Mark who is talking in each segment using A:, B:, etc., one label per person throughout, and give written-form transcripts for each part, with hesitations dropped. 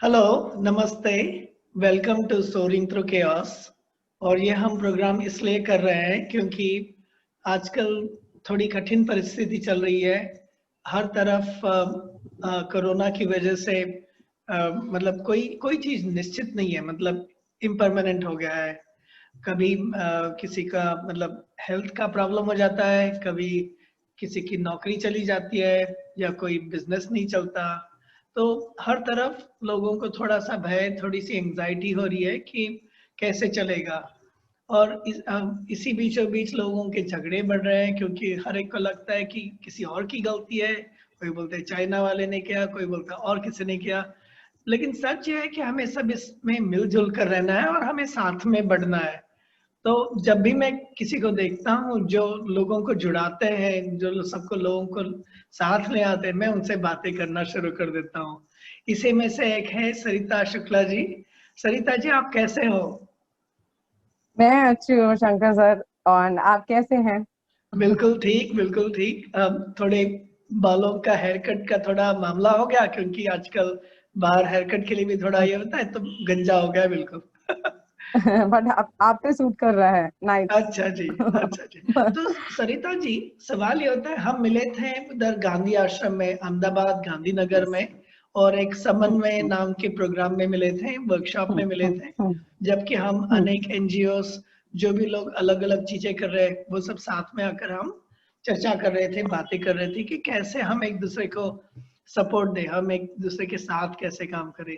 A: Hello, नमस्ते, welcome to soaring through chaos. और ये हम प्रोग्राम इसलिए कर रहे हैं क्योंकि आजकल थोड़ी कठिन परिस्थिति चल रही है। हर तरफ कोरोना की वजह से मतलब कोई कोई चीज़ निश्चित नहीं है, मतलब इम्परमानेंट हो गया है। कभी किसी का मतलब हेल्थ का प्रॉब्लम हो जाता है, कभी किसी की नौकरी चली जाती है या कोई बिज़नेस नहीं चलता। तो हर तरफ लोगों को थोड़ा-सा भय, थोड़ी-सी एंग्ज़ायटी हो रही है कि कैसे चलेगा। और इसी बीचों-बीच लोगों के झगड़े बढ़ रहे हैं क्योंकि हर एक को लगता है कि किसी और की गलती है। कोई बोलता है चाइना वाले ने किया, कोई बोलता है और किसी ने किया। लेकिन सच ये है कि हमें सब इसमें मिल-जुल कर रहना है और हमें साथ में बढ़ना है। तो जब भी मैं किसी को देखता हूँ जो लोगों को जुड़ाते हैं, जो सबको लोगों को साथ ले आते हैं, मैं उनसे बातें करना शुरू कर देता हूँ। इसी में से एक है सरिता शुक्ला जी। सरिता जी, आप कैसे हो?
B: मैं अच्छी हूँ शंकर सर। और आप कैसे हैं?
A: बिल्कुल ठीक, बिल्कुल ठीक। थोड़े बालों का हेयर कट का थोड़ा मामला हो गया क्योंकि आजकल बाहर हेयर कट के लिए भी थोड़ा ये होता है, तो गंजा हो गया बिल्कुल।
B: बट आप पे सूट कर रहा है। नाइस।
A: अच्छा जी, अच्छा जी। तो सरिता जी, सवाल ये होता है, हम मिले थे उधर गांधी आश्रम में, अहमदाबाद गांधीनगर
B: यस।
A: में, और एक समन्वय नाम के प्रोग्राम में मिले थे, वर्कशॉप में मिले थे। जबकि हम अनेक एनजीओस, जो भी लोग अलग-अलग चीजें कर रहे हैं, वो सब साथ में आकर हम चर्चा कर रहे थे, बातें कर रहे थे कि कैसे हम एक दूसरे को सपोर्ट दें, हम एक दूसरे के साथ कैसे काम करें।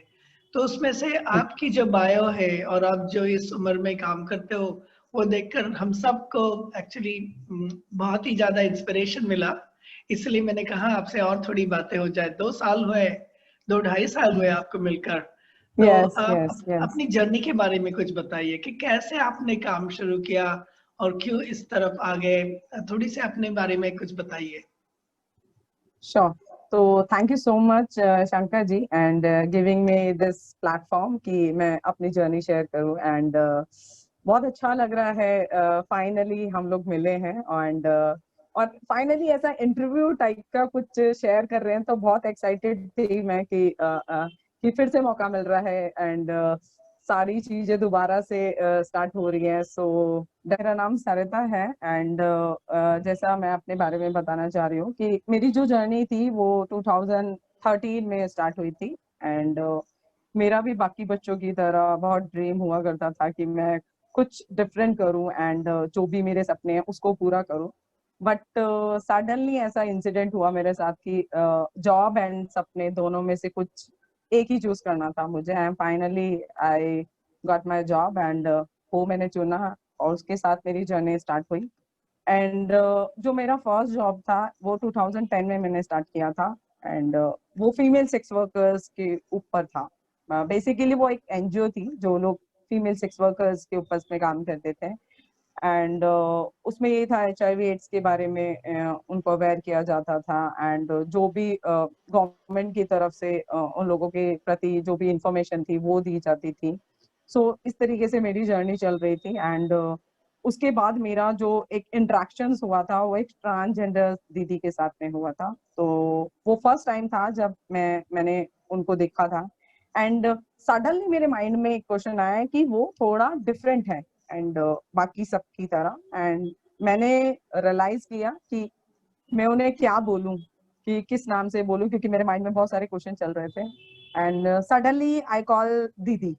A: तो उसमें से आपकी जो बायो है और आप जो इस उम्र में काम करते हो, वो देखकर हम सबको एक्चुअली बहुत ही ज़्यादा इंस्पिरेशन मिला। इसलिए मैंने कहा आपसे और थोड़ी बातें हो जाए। 2 साल हुए, 2 ढाई साल हुए आपको मिलकर। तो
B: यस
A: आप
B: यस यस।
A: अपनी जर्नी के बारे में कुछ बताइए कि कैसे आपने काम शुरू किया और क्यों इस तरफ आ गए? थोड़ी-सी अपने बारे में कुछ बताइए।
B: श्योर। तो thank you so much Shankar ji and giving me this platform कि मैं अपनी जर्नी शेयर करूं। एंड बहुत अच्छा लग रहा है। फाइनली हम लोग मिले हैं एंड और फाइनली ऐसा इंटरव्यू टाइप का कुछ शेयर कर रहे हैं, तो बहुत एक्साइटेड थी मैं कि फिर से मौका मिल रहा है एंड सारी चीजें दोबारा से स्टार्ट हो रही हैं। सो मेरा नाम सरिता है एंड जैसा मैं अपने बारे में बताना चाह रही हूँ कि मेरी जो जर्नी थी वो 2013 में स्टार्ट हुई थी। एंड मेरा भी बाकी बच्चों की तरह बहुत ड्रीम हुआ करता था कि मैं कुछ डिफरेंट करूं एंड जो भी मेरे सपने हैं उसको पूरा करूं। बट सडनली ऐसा इंसिडेंट हुआ मेरे साथ कि जॉब एंड सपने दोनों में से कुछ एक ही चूज करना था मुझे। And finally I got my job and वो मैंने चुना और उसके साथ मेरी जर्नी स्टार्ट हुई। एंड जो मेरा फर्स्ट जॉब था वो 2010 में मैंने स्टार्ट किया था। एंड वो फीमेल सेक्स वर्कर्स के ऊपर था। बेसिकली वो एक एनजीओ थी जो लोग फीमेल सेक्स वर्कर्स के ऊपर में काम करते थे। एंड उसमें ये था HIV एड्स के बारे में उनको अवेयर किया जाता था। एंड जो भी गवर्नमेंट की तरफ से उन लोगों के प्रति जो भी इंफॉर्मेशन थी वो दी जाती थी। सो इस तरीके से मेरी जर्नी चल रही थी। एंड उसके बाद मेरा जो एक इंटरेक्शन हुआ था वो एक ट्रांसजेंडर दीदी के साथ में हुआ था। तो वो फर्स्ट टाइम था जब मैंने उनको देखा था। एंड सडनली मेरे माइंड में एक क्वेश्चन आया कि वो थोड़ा डिफरेंट है एंड बाकी सब की तरह। एंड मैंने रियलाइज किया कि मैं उन्हें क्या बोलूं, कि किस नाम से बोलूं, क्योंकि मेरे माइंड में बहुत सारे क्वेश्चन चल रहे थे। एंड सडनली आई कॉल दीदी।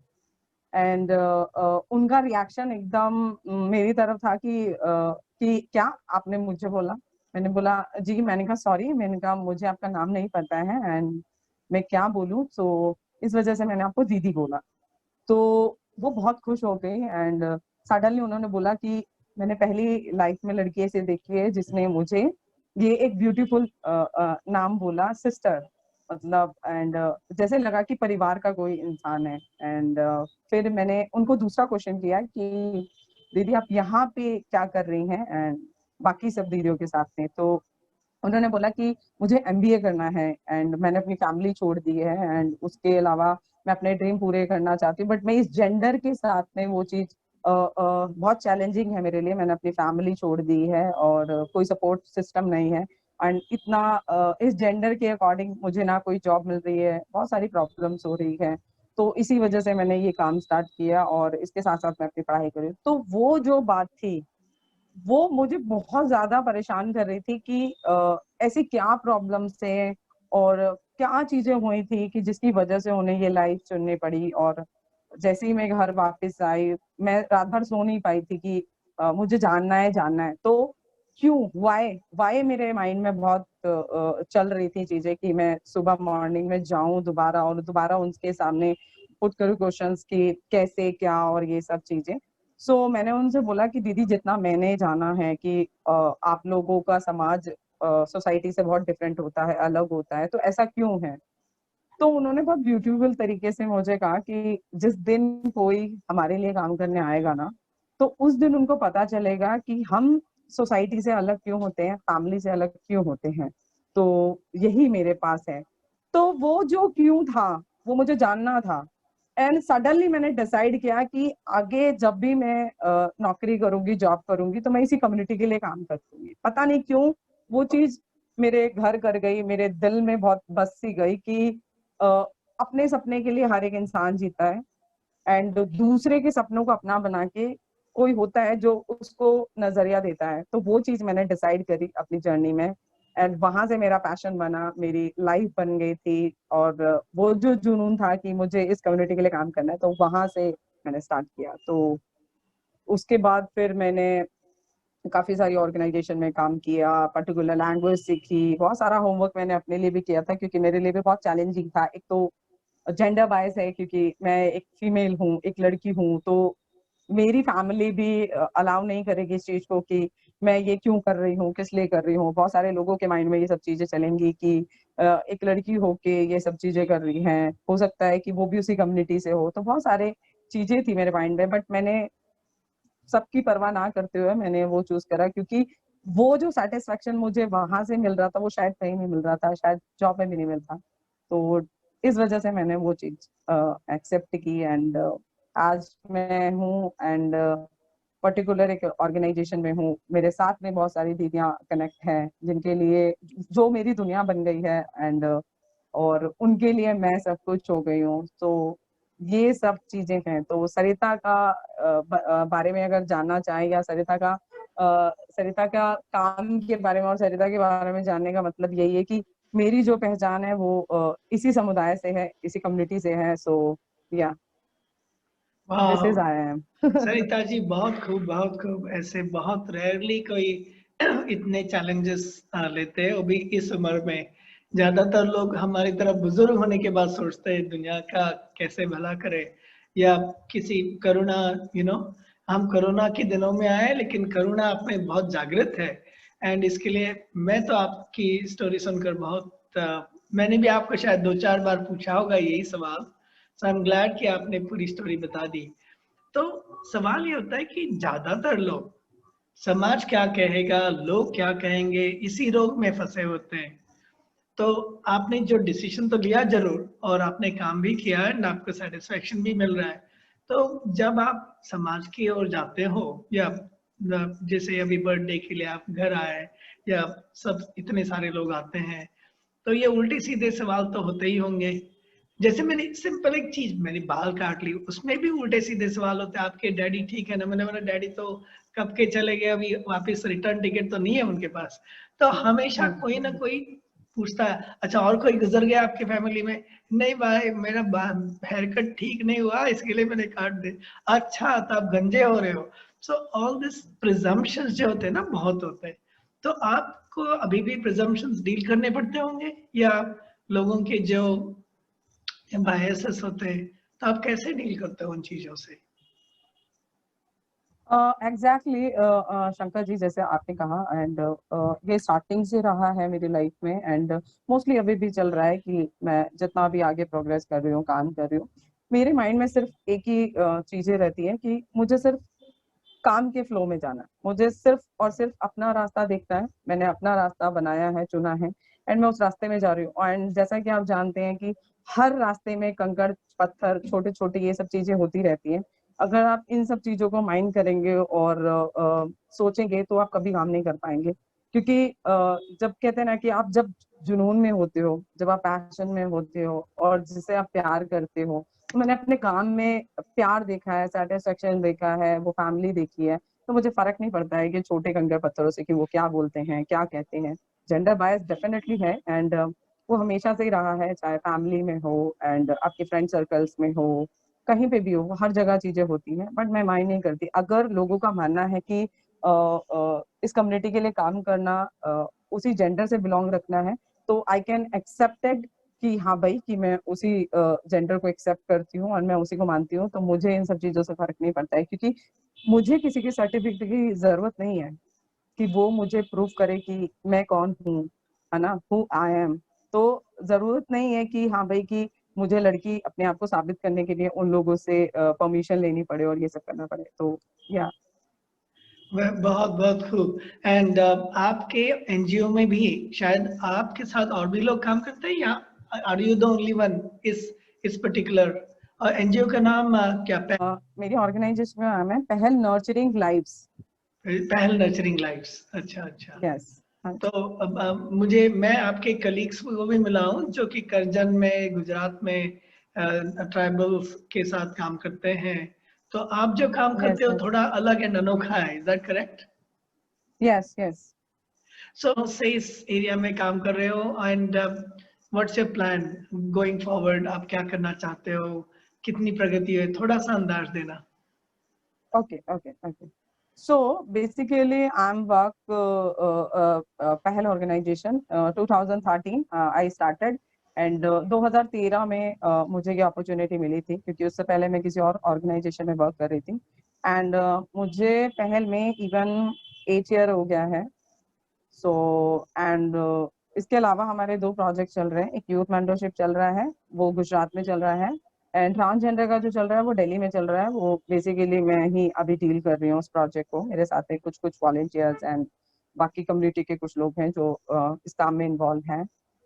B: एंड उनका रिएक्शन एकदम मेरी तरफ था कि क्या आपने मुझे बोला। मैंने बोला जी, मैंने कहा सॉरी, मैंने कहा मुझे आपका नाम नहीं पता है एंड मैं क्या बोलूं, तो इस वजह से मैंने आपको दीदी बोला। तो वो बहुत खुश हो गई एंड सडनली उन्होंने बोला कि मैंने पहली लाइफ में लड़की ऐसे देखी है जिसने मुझे ये एक ब्यूटीफुल नाम बोला, सिस्टर, मतलब। एंड जैसे लगा कि परिवार का कोई इंसान है। एंड फिर मैंने उनको दूसरा क्वेश्चन किया कि दीदी आप यहाँ पे क्या कर रही हैं एंड बाकी सब दीदियों के साथ में। तो उन्होंने बोला कि मुझे MBA करना है एंड मैंने अपनी फैमिली छोड़ दी है एंड उसके अलावा मैं अपने ड्रीम पूरे करना चाहती हूँ, बट मैं इस जेंडर के साथ में वो चीज बहुत चैलेंजिंग है मेरे लिए। मैंने अपनी फैमिली छोड़ दी है और कोई सपोर्ट सिस्टम नहीं है। एंड इतना इस जेंडर के अकॉर्डिंग मुझे ना कोई जॉब मिल रही है, बहुत सारी प्रॉब्लम्स हो रही है। तो इसी वजह से मैंने ये काम स्टार्ट किया और इसके साथ साथ मैं अपनी पढ़ाई करी। तो वो जो बात थी वो मुझे बहुत ज्यादा परेशान कर रही थी कि ऐसी क्या प्रॉब्लम्स है और क्या चीजें हुई थी कि जिसकी वजह से उन्हें ये लाइफ चुननी पड़ी। और जैसे ही मैं घर वापस आई, मैं रात भर सो नहीं पाई थी कि मुझे जानना है। तो क्यों, वाई मेरे माइंड में बहुत चल रही थी चीजें कि मैं सुबह मॉर्निंग में जाऊं दोबारा और दोबारा उनके सामने पुट करूं क्वेश्चंस कि कैसे क्या और ये सब चीजें। सो मैंने उनसे बोला कि दीदी, जितना मैंने जाना है कि आप लोगों का समाज सोसाइटी से बहुत डिफरेंट होता है, अलग होता है, तो ऐसा क्यों है। तो उन्होंने बहुत ब्यूटीफुल तरीके से मुझे कहा कि जिस दिन कोई हमारे लिए काम करने आएगा ना, तो उस दिन उनको पता चलेगा कि हम सोसाइटी से अलग क्यों होते हैं, फैमिली से अलग क्यों होते हैं। तो यही मेरे पास है। तो वो जो क्यों था वो मुझे जानना था। एंड सडनली मैंने डिसाइड किया कि आगे जब भी मैं नौकरी करूंगी, जॉब करूंगी, तो मैं इसी कम्युनिटी के लिए काम करूंगी। पता नहीं क्यों वो चीज मेरे घर कर गई, मेरे दिल में बहुत बस सी गई कि अ, अपने सपने के लिए हर एक इंसान जीता है एंड दूसरे के सपनों को अपना बना के कोई होता है जो उसको नजरिया देता है। तो वो चीज मैंने डिसाइड करी अपनी जर्नी में एंड वहां से मेरा पैशन बना, मेरी लाइफ बन गई थी। और वो जो जुनून था कि मुझे इस कम्युनिटी के लिए काम करना है, तो वहां से मैंने स्टार्ट किया। तो उसके बाद फिर मैंने काफी सारी ऑर्गेनाइजेशन में काम किया, पर्टिकुलर लैंग्वेज सीखी, बहुत सारा होमवर्क मैंने अपने लिए भी किया था क्योंकि मेरे लिए भी बहुत चैलेंजिंग था। एक तो जेंडर बायस है क्योंकि मैं एक फीमेल हूँ, एक लड़की हूँ, तो मेरी फैमिली भी अलाउ नहीं करेगी इस चीज को कि मैं ये क्यों कर रही हूँ, किस लिए कर रही हूँ। बहुत सारे लोगों के माइंड में ये सब चीजें चलेंगी कि एक लड़की होके ये सब चीजें कर रही हैं, हो सकता है कि वो भी उसी कम्युनिटी से हो। तो बहुत सारे चीजें थी मेरे माइंड में, बट मैंने सबकी परवाह ना करते हुए मैंने वो चूज करा क्योंकि वो जो सेटिस्फेक्शन मुझे वहां से मिल रहा था वो शायद कहीं नहीं मिल रहा था, शायद जॉब में भी नहीं मिलता। तो इस वजह से मैंने वो चीज एक्सेप्ट की एंड आज मैं हूँ एंड पर्टिकुलर एक ऑर्गेनाइजेशन में हूँ। मेरे साथ में बहुत सारी दीदियां कनेक्ट हैं जिनके लिए जो मेरी दुनिया बन गई है एंड और उनके लिए मैं सब कुछ हो गई हूँ। तो ये सब चीजें हैं। तो सरिता का बारे में अगर जानना चाहें या सरिता का काम के बारे में और सरिता के बारे में जानने का मतलब यही है कि मेरी जो पहचान है वो इसी समुदाय से है, इसी कम्युनिटी से है। सो या दिस
A: वाह
B: is I am.
A: Sarita ji, बहुत खूब, बहुत खूब। ऐसे बहुत रेयरली कोई इतने चैलेंजेस लेते हैं, वो भी इस उम्र में। ज्यादातर लोग हमारी तरह बुजुर्ग होने के बाद सोचते हैं दुनिया का कैसे भला करे, या किसी करुणा, हम कोरोना के दिनों में आए लेकिन करुणा आप में बहुत जागृत है। एंड इसके लिए मैं तो आपकी स्टोरी सुनकर बहुत मैंने भी आपको शायद 2-4 बार पूछा होगा यही सवाल। सो आई एम ग्लैड कि आपने पूरी स्टोरी बता दी। तो सवाल ये होता है कि ज्यादातर लोग समाज क्या कहेगा, लोग क्या कहेंगे, इसी रोग में फंसे होते हैं। तो आपने जो डिसीजन तो लिया जरूर, और आपने काम भी किया है ना, आपको सेटिस्फेक्शन भी मिल रहा है। तो जब आप समाज की ओर जाते हो, या जैसे अभी बर्थडे के लिए आप घर आए, या सब इतने सारे लोग आते हैं, तो ये उल्टे सीधे सवाल तो होते ही होंगे। जैसे मैंने सिंपल एक चीज, मैंने बाल काट ली, उसमें भी उल्टे सीधे सवाल होते हैं, आपके डैडी ठीक है ना? मैंने बोला डैडी तो कब के चले गए, अभी वापस रिटर्न टिकट तो नहीं है उनके पास। तो हमेशा कोई ना कोई पूछता है, अच्छा और कोई गुजर गया आपके फैमिली में? नहीं भाई, मेरा हेयर कट ठीक नहीं हुआ, इसके लिए मैंने काट दे। अच्छा, तो आप गंजे हो रहे हो। सो ऑल दिस प्रिजम्पशंस जो होते हैं ना, बहुत होते हैं। तो आपको अभी भी प्रिजम्पशंस डील करने पड़ते होंगे, या लोगों के जो बायसेस होते हैं, तो आप कैसे डील करते हो उन चीजों से?
B: एग्जैक्टली शंकर जी, जैसे आपने कहा एंड ये स्टार्टिंग से रहा है मेरी लाइफ में एंड मोस्टली अभी भी चल रहा है कि मैं जितना भी आगे प्रोग्रेस कर रही हूँ, काम कर रही हूँ, मेरे माइंड में सिर्फ एक ही चीजें रहती हैं कि मुझे सिर्फ काम के फ्लो में जाना है। मुझे सिर्फ और सिर्फ अपना रास्ता देखना है। मैंने अपना रास्ता बनाया है, चुना है एंड मैं उस रास्ते में जा रही हूँ। एंड जैसा कि आप जानते हैं कि हर रास्ते में कंकड़, पत्थर, छोटे छोटे ये सब चीजें होती रहती हैं। अगर आप इन सब चीजों को माइंड करेंगे और सोचेंगे तो आप कभी काम नहीं कर पाएंगे। क्योंकि जब कहते हैं ना कि आप जब जुनून में होते हो, जब आप पैशन में होते हो और जिसे आप प्यार करते हो, तो मैंने अपने काम में प्यार देखा है, सेटिस्फेक्शन देखा है, वो फैमिली देखी है, तो मुझे फर्क नहीं पड़ता है कि छोटे कंकड़ पत्थरों से कि वो क्या बोलते हैं, क्या कहते हैं। जेंडर बायस डेफिनेटली है, एंड वो हमेशा से ही रहा है, चाहे फैमिली में हो एंड आपके फ्रेंड सर्कल्स में हो, कहीं पे भी हो, हर जगह चीजें होती हैं, बट मैं माइंड नहीं करती। अगर लोगों का मानना है कि इस कम्युनिटी के लिए काम करना, उसी जेंडर से बिलोंग रखना है, तो आई कैन एक्सेप्टेड कि हाँ भाई, कि मैं उसी जेंडर को एक्सेप्ट करती हूँ और मैं उसी को मानती हूँ, तो मुझे इन सब चीजों से फर्क नहीं पड़ता है, क्योंकि मुझे किसी के सर्टिफिकेट की जरूरत नहीं है कि वो मुझे प्रूव करे कि मैं कौन हूँ, है ना, हु आई एम। तो जरूरत नहीं है कि हाँ भाई, कि मुझे लड़की अपने आप को साबित करने के लिए उन लोगों से परमिशन लेनी पड़े और ये सब करना पड़े। तो या
A: बहुत बहुत खूब। एंड आपके एनजीओ में भी शायद आपके साथ और भी लोग काम करते हैं, या are you the only one इस पर्टिकुलर एनजीओ का नाम क्या
B: मेरी ऑर्गेनाइजेशन का नाम है Pahal nurturing lives.
A: Pahal nurturing lives. अच्छा अच्छा।
B: यस।
A: तो अब मैं आपके कलीग्स को भी मिला हूँ जो कि करजन में, गुजरात में ट्राइबल्स के साथ काम करते हैं। तो आप जो काम
B: यस
A: करते हो थोड़ा अलग एंड अनोखा है, is that correct?
B: Yes yes.
A: So से इस एरिया में काम कर रहे हो, and what's your plan going forward? आप क्या करना चाहते हो, कितनी प्रगति है, थोड़ा सा अंदाज देना।
B: Okay, okay, okay. So basically, I'm work Pahal organization 2013 I started, and 2013 में मुझे ये अपॉर्चुनिटी मिली थी, क्योंकि उससे पहले मैं किसी और ऑर्गेनाइजेशन में वर्क कर रही थी, एंड मुझे पहल में इवन 8 ईयर हो गया है। सो एंड इसके अलावा हमारे 2 प्रोजेक्ट चल रहे हैं। एक यूथ मेंटरशिप चल रहा है, वो गुजरात में चल रहा है, एंड ट्रांसजेंडर का जो चल रहा है वो दिल्ली में चल रहा है। वो बेसिकली मैं ही अभी डील कर रही हूँ उस प्रोजेक्ट को। मेरे साथ में कुछ कुछ वॉलंटियर्स एंड बाकी कम्युनिटी के कुछ लोग हैं जो इस काम में इन्वॉल्व हैं।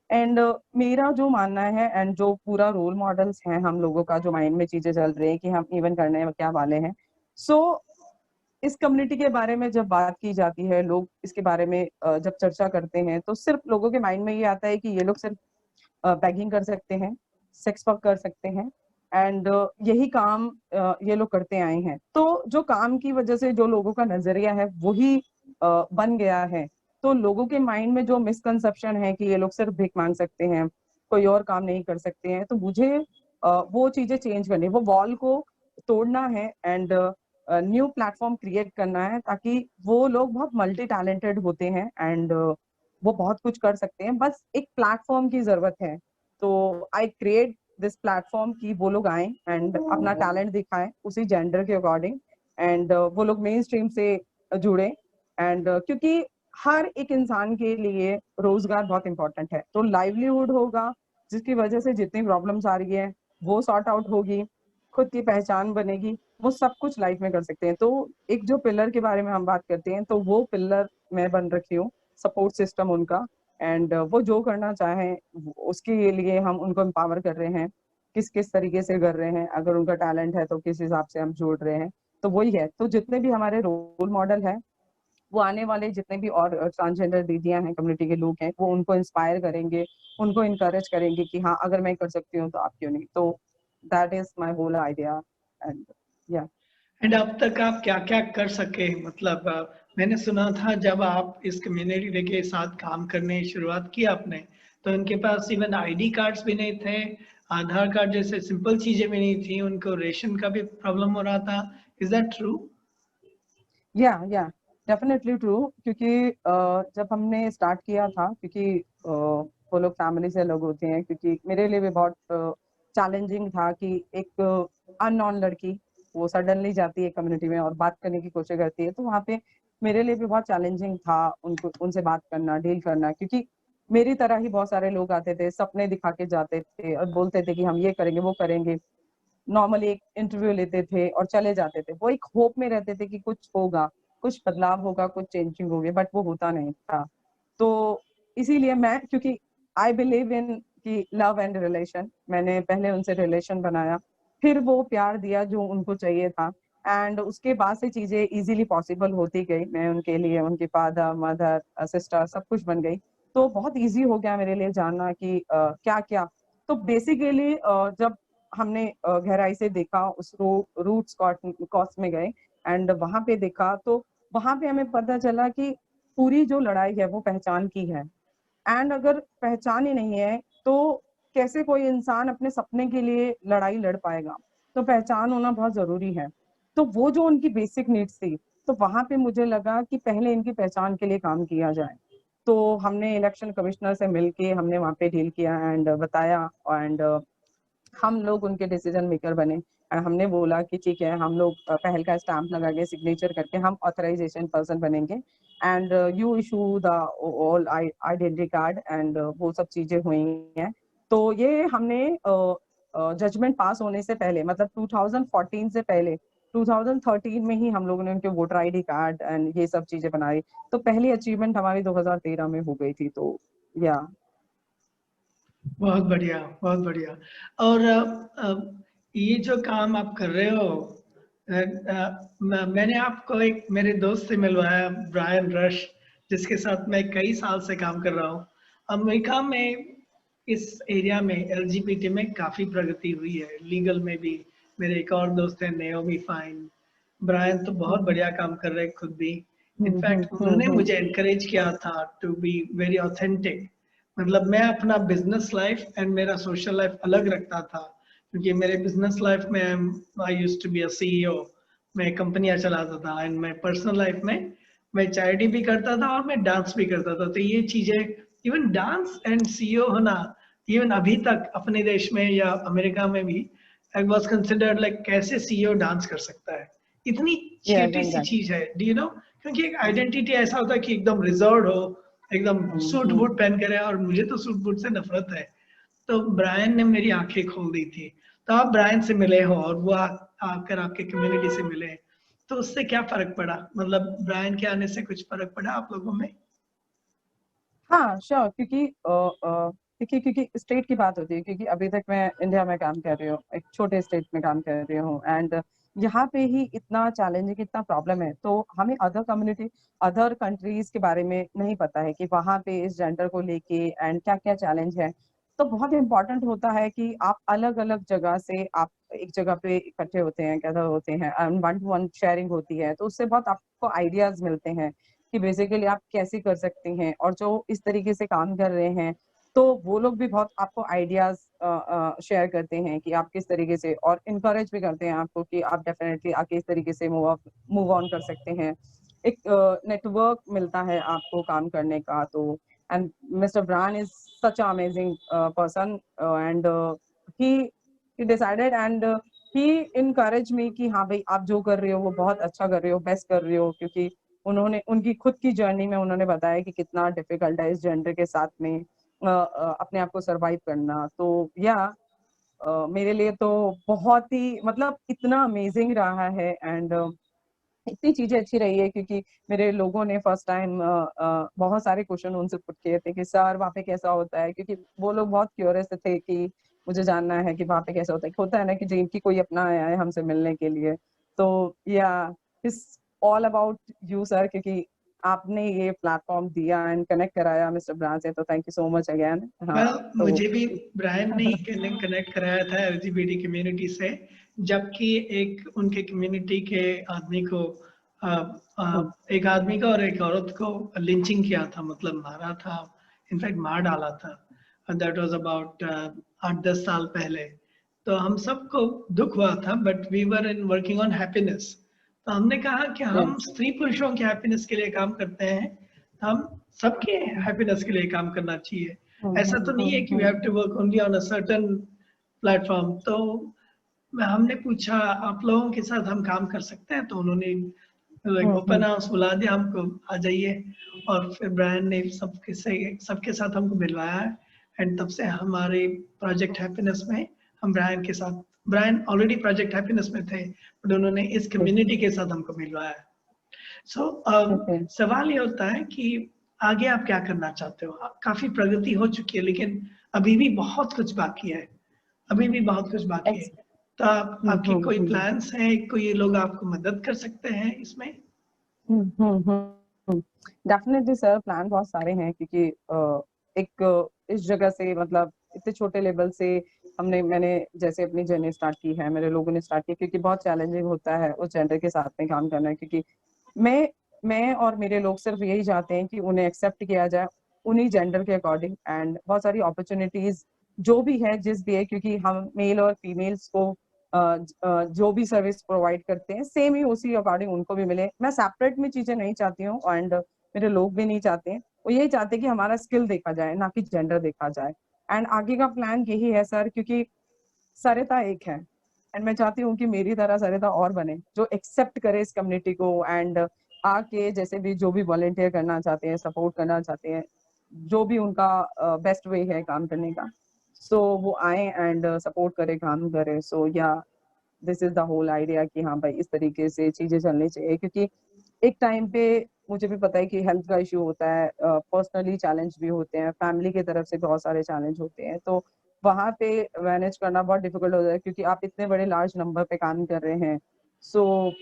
B: एंड मेरा जो मानना है एंड जो पूरा रोल मॉडल्स हैं हम लोगों का, जो माइंड में चीजें चल रही है कि हम इवन करने क्या वाले हैं। सो इस कम्युनिटी के बारे में जब बात की जाती है, लोग इसके बारे में जब चर्चा करते हैं, तो सिर्फ लोगों के माइंड में ये आता है कि ये लोग सिर्फ बैगिंग कर सकते हैं, सेक्स वर्क कर सकते हैं, एंड यही काम ये लोग करते आए हैं। तो जो काम की वजह से जो लोगों का नजरिया है वही बन गया है। तो लोगों के माइंड में जो मिसकंसेप्शन है कि ये लोग सिर्फ भीख मांग सकते हैं, कोई और काम नहीं कर सकते हैं, तो मुझे वो चीजें चेंज करनी, वो वॉल को तोड़ना है, एंड न्यू प्लेटफॉर्म क्रिएट करना है, ताकि वो लोग बहुत मल्टी टैलेंटेड होते हैं, एंड वो बहुत कुछ कर सकते हैं, बस एक प्लेटफॉर्म की जरूरत है। तो आई क्रिएट दिस प्लेटफॉर्म कि वो लोग आए एंड अपना टैलेंट दिखाएं उसी जेंडर के अकॉर्डिंग, एंड वो लोग मेन स्ट्रीम से जुड़े, एंड क्योंकि हर एक इंसान के लिए रोजगार बहुत इंपॉर्टेंट है। तो लाइवलीहुड होगा, जिसकी वजह से जितनी प्रॉब्लम्स आ रही है वो सॉर्ट आउट होगी, खुद की पहचान बनेगी, वो सब कुछ लाइफ में कर सकते हैं। तो एक जो पिलर के बारे में हम बात करते हैं, तो वो पिलर मैं बन रखी हूँ, सपोर्ट सिस्टम उनका, एंड वो जो करना चाहें उसके लिए हम उनको एम्पावर कर रहे हैं, किस किस तरीके से कर रहे हैं, अगर उनका टैलेंट है तो किस हिसाब से हम जोड़ रहे हैं। तो वही है। तो जितने भी हमारे रोल मॉडल है, वो आने वाले जितने भी और ट्रांसजेंडर दीदियां हैं, कम्युनिटी के लोग हैं, वो उनको इंस्पायर करेंगे, उनको इनकरेज करेंगे कि हाँ, अगर मैं कर सकती हूँ तो आप क्यों नहीं। तो that is my whole idea. And या
A: एंड अब तक आप क्या क्या कर सके, मतलब मैंने सुना था जब आप इस कम्युनिटी के साथ काम करने शुरुआत की आपने, तो उनके पास इवन आईडी कार्ड्स भी नहीं थे, आधार कार्ड जैसे सिंपल चीजें भी नहीं थी, उनको रेशन का भी प्रॉब्लम हो रहा था। Is that true?
B: या डेफिनेटली ट्रू। क्योंकि जब हमने स्टार्ट किया था, क्योंकि वो लोग फैमिली से अलग होते हैं, क्योंकि मेरे लिए भी बहुत चैलेंजिंग था कि एक अननोन लड़की वो सडनली जाती है कम्युनिटी में और बात करने की कोशिश करती है, तो वहाँ पे मेरे लिए भी बहुत चैलेंजिंग था उनको, उनसे बात करना, डील करना, क्योंकि मेरी तरह ही बहुत सारे लोग आते थे, सपने दिखा के जाते थे और बोलते थे कि हम ये करेंगे वो करेंगे। नॉर्मली एक इंटरव्यू लेते थे और चले जाते थे, वो एक होप में रहते थे कि कुछ होगा, कुछ बदलाव होगा, कुछ चेंजिंग होगी, बट वो होता नहीं था। तो इसीलिए मैं, क्योंकि आई बिलीव इन कि लव एंड रिलेशन, मैंने पहले उनसे रिलेशन बनाया, फिर वो प्यार दिया जो उनको चाहिए था, एंड उसके बाद से चीजें इजीली पॉसिबल होती गई। मैं उनके लिए उनकी फादर, मदर, सिस्टर सब कुछ बन गई। तो बहुत इजी हो गया मेरे लिए जानना कि क्या क्या। तो बेसिकली जब हमने गहराई से देखा, उस रूट्स कॉज में गए एंड वहां पे देखा, तो वहां पे हमें पता चला कि पूरी जो लड़ाई है वो पहचान की है। एंड अगर पहचान ही नहीं है तो कैसे कोई इंसान अपने सपने के लिए लड़ाई लड़ पाएगा। तो पहचान होना बहुत जरूरी है। तो वो जो उनकी बेसिक नीड्स थी, तो वहां पे मुझे लगा कि पहले इनकी पहचान के लिए काम किया जाए। तो हमने इलेक्शन कमिश्नर से मिलके हमने वहाँ पे डील किया एंड बताया, एंड हम लोग उनके डिसीजन मेकर बने। और हमने बोला कि ठीक है, हम लोग पहल का स्टैंप लगा के सिग्नेचर करके हम ऑथराइजेशन पर्सन बनेंगे and you issue the all identity card and वो सब चीजें हुई हैं। तो ये हमने जजमेंट पास होने से पहले, मतलब 2014 से पहले 2013 में ही हम लोगों ने उनके वोटर आईडी कार्ड एंड ये सब चीजें बनाई। तो पहली अचीवमेंट हमारी 2013 में हो गई थी। तो या
A: बहुत बढ़िया, बहुत बढ़िया। और ये जो काम आप कर रहे हो, मैंने आपको एक मेरे दोस्त से मिलवाया, ब्रायन रश, जिसके साथ मैं कई साल से काम कर रहा हूँ। अमेरिका में इस एरिया में एलजीबीटी में काफी प्रगति हुई है, लीगल में भी। मेरे एक और दोस्त है नेओमी फाइन। ब्रायन तो बहुत बढ़िया काम कर रहे हैं खुद भी। इनफैक्ट उन्होंने मुझे एनकरेज किया था टू बी वेरी ऑथेंटिक। मतलब मैं अपना बिजनेस लाइफ एंड मेरा सोशल लाइफ अलग रखता था, क्योंकि मेरे बिजनेस लाइफ में I used to be a CEO, मैं कंपनियां चलाता था, एंड मैं पर्सनल लाइफ में मैं चैरिटी भी करता था और मैं डांस भी करता था। तो ये चीजें, इवन डांस एंड सीईओ होना, इवन अभी तक अपने देश में या अमेरिका में भी आई वाज कंसिडर्ड लाइक कैसे सीईओ डांस कर सकता है। इतनी छोटी सी चीज है, डू यू नो? क्योंकि एक आइडेंटिटी ऐसा होता है कि एकदम रिजर्व हो, एकदम सूट बूट पहन कर है, और मुझे तो सूट बूट से नफरत है। तो ब्रायन ने मेरी आंखें खोल दी थी। तो आप ब्रायन से मिले हो और वो आकर आपके कम्युनिटी से मिले, तो उससे क्या फर्क पड़ा? मतलब ब्रायन के आने से कुछ फर्क पड़ा आप लोगों में?
B: हाँ श्योर, क्योंकि क्योंकि स्टेट की बात होती है, क्योंकि अभी तक मैं इंडिया में काम कर रही हूँ, एक छोटे स्टेट में काम कर रही हूँ एंड यहाँ पे ही इतना चैलेंजिंग, इतना प्रॉब्लम है। तो हमें अदर कम्युनिटी, अदर कंट्रीज के बारे में नहीं पता है कि वहाँ पे इस जेंडर को लेके एंड क्या क्या चैलेंज है। तो बहुत इंपॉर्टेंट होता है कि आप अलग अलग जगह से आप एक जगह पे इकट्ठे होते हैं, गैदर होते हैं and one two one sharing होती है। तो उससे बहुत आपको आइडियाज मिलते हैं कि बेसिकली आप कैसे कर सकते हैं। और जो इस तरीके से काम कर रहे हैं, तो वो लोग भी बहुत आपको आइडियाज शेयर करते हैं कि आप किस तरीके से, और इनकरेज भी करते हैं आपको कि आप डेफिनेटली आके इस तरीके से मूव ऑन कर सकते हैं। एक नेटवर्क मिलता है आपको काम करने का। तो and Mister Brian is such amazing person and he decided and he encourage me कि हाँ भाई, आप जो कर रहे हो वो बहुत अच्छा कर रहे हो, बेस्ट कर रहे हो। क्योंकि उन्होंने उनकी खुद की जर्नी में उन्होंने बताया कि कितना डिफिकल्ट है इस जेंडर के साथ में अपने आप को सरवाइव करना। तो या मेरे लिए तो बहुत ही, मतलब इतना अमेजिंग रहा है एंड इतनी चीजें अच्छी रही है। क्योंकि मेरे लोगों ने फर्स्ट टाइम बहुत सारे क्वेश्चन उनसे पुट किए थे कि सर वहाँ पे कैसा होता है, क्योंकि वो लोग बहुत क्यूरियस थे कि मुझे जानना है कि वहाँ पे कैसा होता है ना कि जिनकी कोई अपना आया है हमसे मिलने के लिए। तो या it's all about you sir, क्योंकि आपने ये प्लेटफॉर्म दिया एंड कनेक्ट कराया मिस्टर ब्रांड से। तो thank you so much again. हाँ
A: well,
B: तो
A: मुझे भी ब्रायन ने ही कनेक्ट कराया था एलजीबीटी कम्युनिटी से, जबकि एक उनके कम्युनिटी के आदमी को एक आदमी का और एक औरत को लिंचिंग किया था, मतलब मारा था, इनफैक्ट मार डाला था। दैट वाज अबाउट 8-10 साल पहले। तो हम सबको दुख हुआ था, but we were in working on happiness. तो हमने कहा कि हम स्त्री पुरुषों के हैप्पीनेस के लिए काम करते हैं, हम सबके हैप्पीनेस के लिए काम करना चाहिए। ऐसा तो नहीं है कि we have to work only on a certain platform. तो हमने पूछा आप लोगों के साथ हम काम कर सकते हैं, तो उन्होंने लाइक ओपन हाउस बुला दिया हमको, आ जाइए। और फिर ब्रायन ने सबके साथ हमको मिलवाया, एंड तब से हमारे प्रोजेक्ट हैप्पीनेस में हम ब्रायन के साथ, ब्रायन ऑलरेडी प्रोजेक्ट हैप्पीनेस में थे, बट उन्होंने इस कम्युनिटी के साथ हमको मिलवाया। सो सवाल ये होता है कि आगे आप क्या करना चाहते हो? काफी प्रगति हो चुकी है, लेकिन अभी भी बहुत कुछ बाकी है, अभी भी बहुत कुछ बाकी है। तो आपकी कोई प्लान्स हैं? कोई लोग आपको मदद कर सकते हैं इसमें?
B: डेफिनेटली सर, प्लान बहुत सारे हैं क्योंकि इस जगह से मतलब इतने छोटे लेवल से मैंने जैसे अपनी जर्नी स्टार्ट की है, मेरे लोगों ने स्टार्ट की, क्योंकि बहुत चैलेंजिंग होता है उस जेंडर के साथ में काम करना, क्योंकि मैं मैं और मेरे लोग सिर्फ यही चाहते हैं कि उन्हें एक्सेप्ट किया जाए उन्हीं जेंडर के अकॉर्डिंग, एंड बहुत सारी अपॉर्चुनिटीज जो भी है जिस भी है, क्योंकि हम मेल और फीमेल्स को जो भी सर्विस प्रोवाइड करते हैं सेम ही उसी अकॉर्डिंग उनको भी मिले। मैं सेपरेट में चीजें नहीं चाहती हूँ, एंड मेरे लोग भी नहीं चाहते हैं। वो यही चाहते हैं कि हमारा स्किल देखा जाए, ना कि जेंडर देखा जाए। एंड आगे का प्लान यही है सर, क्योंकि सरिता एक है, एंड मैं चाहती हूँ कि मेरी तरह सरिता और बने जो एक्सेप्ट करे इस कम्युनिटी को, एंड आके जैसे भी जो भी वॉलेंटियर करना चाहते हैं, सपोर्ट करना चाहते हैं, जो भी उनका बेस्ट वे है काम करने का, सो वो आए एंड सपोर्ट करे, काम करे। सो या this is the whole idea कि हाँ भाई, इस तरीके से चीजें चलनी चाहिए, क्योंकि एक टाइम पे मुझे भी पता है कि हेल्थ का इश्यू होता है, पर्सनली चैलेंज भी होते हैं, फैमिली की तरफ से बहुत सारे चैलेंज होते हैं, तो वहां पे मैनेज करना बहुत डिफिकल्ट हो जाता है, क्योंकि आप इतने बड़े लार्ज नंबर पे काम कर रहे हैं। सो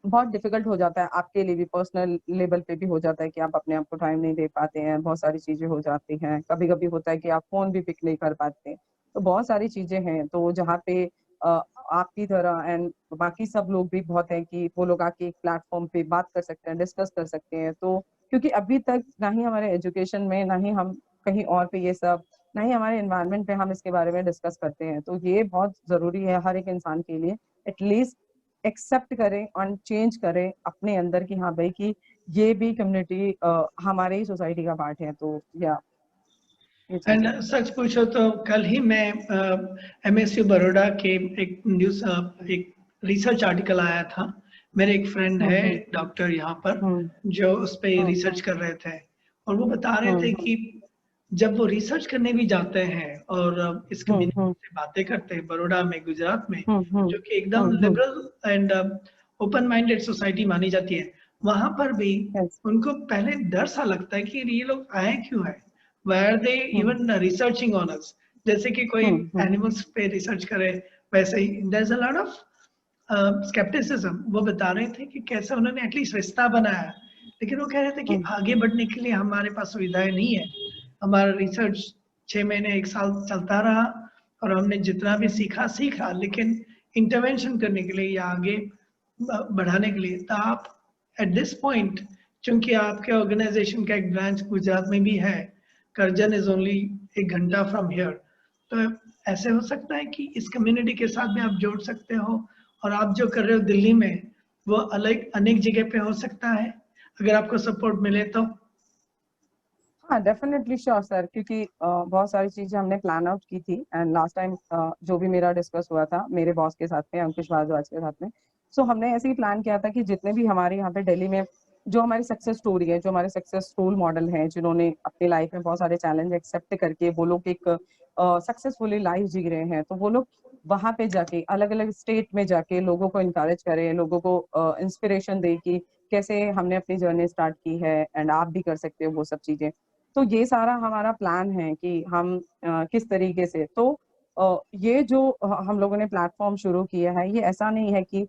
B: बहुत डिफिकल्ट हो जाता है आपके लिए भी, पर्सनल लेवल पे भी हो जाता है कि आप अपने आप को टाइम नहीं दे पाते हैं, बहुत सारी चीजें हो जाती हैं, कभी कभी होता है कि आप फोन भी पिक नहीं कर पाते। तो बहुत सारी चीजें हैं, तो जहाँ पे आपकी तरह एंड बाकी सब लोग भी बहुत हैं कि वो लोग आके एक प्लेटफॉर्म पे बात कर सकते हैं, डिस्कस कर सकते हैं। तो क्योंकि अभी तक ना ही हमारे एजुकेशन में, ना ही हम कहीं और पे ये सब, ना ही हमारे एनवायरनमेंट पे हम इसके बारे में डिस्कस करते हैं, तो ये बहुत जरूरी है हर एक इंसान के लिए एटलीस्ट एक्सेप्ट करें और चेंज करें अपने अंदर की, हाँ भाई कि ये भी कम्युनिटी हमारे ही सोसाइटी का पार्ट है। तो या ये
A: एंड
B: चीजें।
A: सच पूछो तो कल ही मैं एमएसयू बड़ौदा के एक न्यूज एक रिसर्च आर्टिकल आया था। मेरे एक फ्रेंड है
B: हम्म
A: डॉक्टर यहाँ पर
B: हम्म
A: जो उस पे
B: हम्म
A: रिसर्च कर रहे थे, और वो बता रहे थे
B: हम्म
A: कि जब वो रिसर्च करने भी जाते हैं और इस
B: हम्म
A: कम्युनिटी से बातें करते हैं बड़ौदा में, गुजरात में,
B: हम्म
A: जो कि एकदम
B: hmm
A: liberal and open minded society मानी जाती है, वहां पर भी
B: यस
A: उनको पहले डर सा लगता है कि ये लोग आए क्यों है, why are they even researching on us, जैसे कि कोई
B: हम्म
A: एनिमल्स पे रिसर्च करे वैसे ही। There is a lot of scepticism. वो बता रहे थे कि कैसे उन्होंने एटलीस्ट रिश्ता बनाया, लेकिन वो कह रहे थे कि आगे बढ़ने के लिए हमारे पास सुविधाएं नहीं है। हमारा रिसर्च 6 महीने 1 साल चलता रहा और हमने जितना भी सीखा सीखा, लेकिन इंटरवेंशन करने के लिए या आगे बढ़ाने के लिए, तो आप एट दिस पॉइंट, चूंकि आपके ऑर्गेनाइजेशन का एक ब्रांच गुजरात में भी है, करजन इज ओनली 1 घंटा फ्रॉम हियर, तो ऐसे हो सकता है कि इस कम्युनिटी के साथ भी आप जोड़ सकते हो, और आप जो कर रहे हो दिल्ली में वो अलग अनेक जगह पे हो सकता है अगर आपको सपोर्ट मिले तो।
B: हाँ डेफिनेटली श्योर सर, क्योंकि बहुत सारी चीजें हमने प्लान आउट की थी, एंड लास्ट टाइम जो भी मेरा डिस्कस हुआ था मेरे बॉस के साथ में, अंकुश भारद्वाज के साथ में, सो हमने ऐसे ही प्लान किया था कि जितने भी हमारे यहाँ पे दिल्ली में जो हमारी सक्सेस स्टोरी है, जो हमारे सक्सेसफुल मॉडल हैं, जिन्होंने अपनी लाइफ में बहुत सारे चैलेंज एक्सेप्ट करके वो लोग एक सक्सेसफुली लाइफ जी रहे हैं, तो वो लोग वहां पे जाके अलग अलग स्टेट में जाके लोगों को इनकरेज करें, लोगों को इंस्पिरेशन दे कि कैसे हमने अपनी जर्नी स्टार्ट की है एंड आप भी कर सकते हो वो सब चीजें। तो ये सारा हमारा प्लान है कि हम किस तरीके से, तो ये जो हम लोगों ने प्लेटफॉर्म शुरू किया है, ये ऐसा नहीं है कि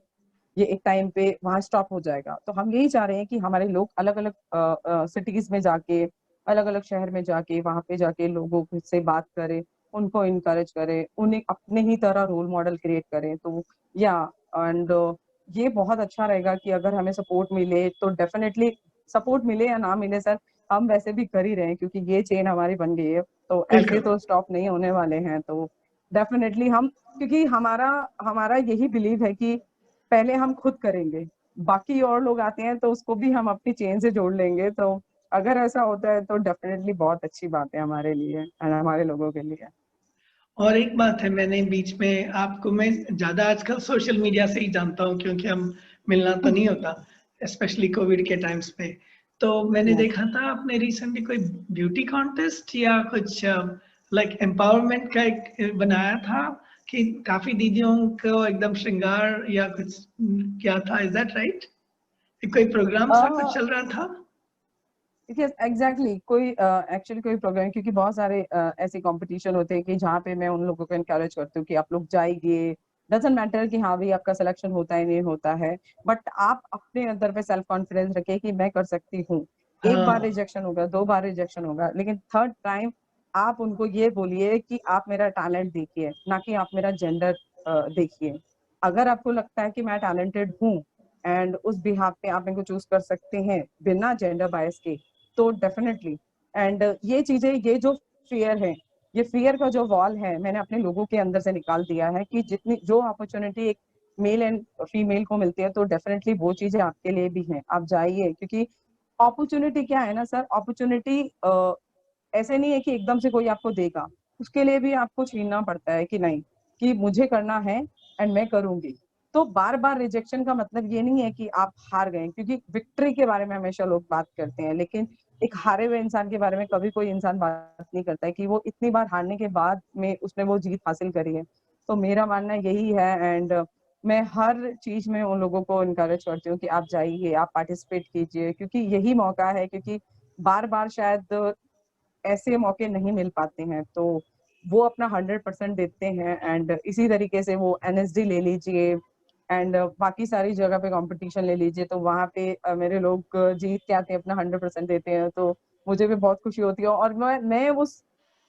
B: ये एक टाइम पे वहां स्टॉप हो जाएगा। तो हम यही चाह रहे हैं कि हमारे लोग अलग अलग सिटीज में जाके, अलग अलग शहर में जाके, वहां पे जाके लोगों से बात करें, उनको इनकरेज करें, उन्हें अपने ही तरह रोल मॉडल क्रिएट करें। तो या एंड ये बहुत अच्छा रहेगा कि अगर हमें सपोर्ट मिले तो डेफिनेटली, सपोर्ट मिले या ना मिले सर, हम वैसे भी कर ही रहे हैं क्योंकि ये चेन हमारी बन गई है, तो ऐसे
A: बिल्कुल।
B: तो स्टॉप नहीं होने वाले हैं। तो डेफिनेटली हम, क्योंकि हमारा हमारा यही बिलीव है कि पहले हम खुद करेंगे, बाकी और लोग आते हैं तो उसको भी हम अपनी चेन से जोड़ लेंगे। तो अगर ऐसा होता है तो डेफिनेटली बहुत अच्छी बात है हमारे लिए और हमारे लोगों के लिए।
A: और एक बात है, मैंने बीच में आपको, मैं ज्यादा आजकल सोशल मीडिया से ही जानता हूँ क्योंकि हम मिलना तो नहीं होता, स्पेशली कोविड के टाइम्स पे। तो मैंने
B: Yes.
A: देखा था आपने रिसेंटली कोई ब्यूटी कॉन्टेस्ट या कुछ लाइक एम्पावरमेंट का एक बनाया था कि काफी दीदियों को एकदम श्रृंगार या कुछ क्या था, इज दैट राइट? कोई प्रोग्राम सा कुछ चल रहा था?
B: यस एग्जैक्टली, कोई एक्चुअली कोई प्रोग्राम, क्योंकि बहुत सारे ऐसे कंपटीशन होते हैं कि जहाँ पे मैं उन लोगों को एनकरेज करती हूँ कि आप लोग जाइए, डजंट मैटर कि हाँ भाई आपका सिलेक्शन होता है नहीं होता है, बट आप अपने अंदर पे सेल्फ कॉन्फिडेंस रखे कि मैं कर सकती हूँ। एक बार
A: हाँ
B: रिजेक्शन होगा, 2 बार रिजेक्शन होगा, लेकिन थर्ड टाइम आप उनको ये बोलिए कि आप मेरा टैलेंट देखिए, ना कि आप मेरा जेंडर देखिए। अगर आपको लगता है कि मैं टैलेंटेड हूँ एंड उस बिहाफ पे आप मेरे को चूज कर सकते हैं बिना जेंडर बायस के, तो डेफिनेटली। एंड ये चीजें, ये जो फियर है, ये फियर का जो वॉल है मैंने अपने लोगों के अंदर से निकाल दिया है कि जितनी जो अपॉर्चुनिटी एक मेल एंड फीमेल को मिलती है तो डेफिनेटली वो चीजें आपके लिए भी हैं, आप जाइए। क्योंकि अपॉर्चुनिटी क्या है ना सर, अपॉर्चुनिटी ऐसे नहीं है कि एकदम से कोई आपको देगा, उसके लिए भी आपको छीनना पड़ता है कि नहीं, कि मुझे करना है एंड मैं करूंगी। तो बार बार रिजेक्शन का मतलब ये नहीं है कि आप हार गए, क्योंकि विक्ट्री के बारे में हमेशा लोग बात करते हैं, लेकिन एक हारे हुए इंसान के बारे में कभी कोई इंसान बात नहीं करता है कि वो इतनी बार हारने के बाद में उसने वो जीत हासिल करी है। तो मेरा मानना यही है। एंड मैं हर चीज में उन लोगों को इनकरेज करती हूँ कि आप जाइए, आप पार्टिसिपेट कीजिए, क्योंकि यही मौका है। क्योंकि बार बार शायद ऐसे मौके नहीं मिल पाते हैं, तो वो अपना 100% देते हैं। एंड इसी तरीके से वो एनएसडी ले लीजिए एंड बाकी सारी जगह पे कंपटीशन ले लीजिए, तो वहां पे मेरे लोग जीत के आते हैं, अपना 100% देते हैं, तो मुझे भी बहुत खुशी होती है। और मैं उस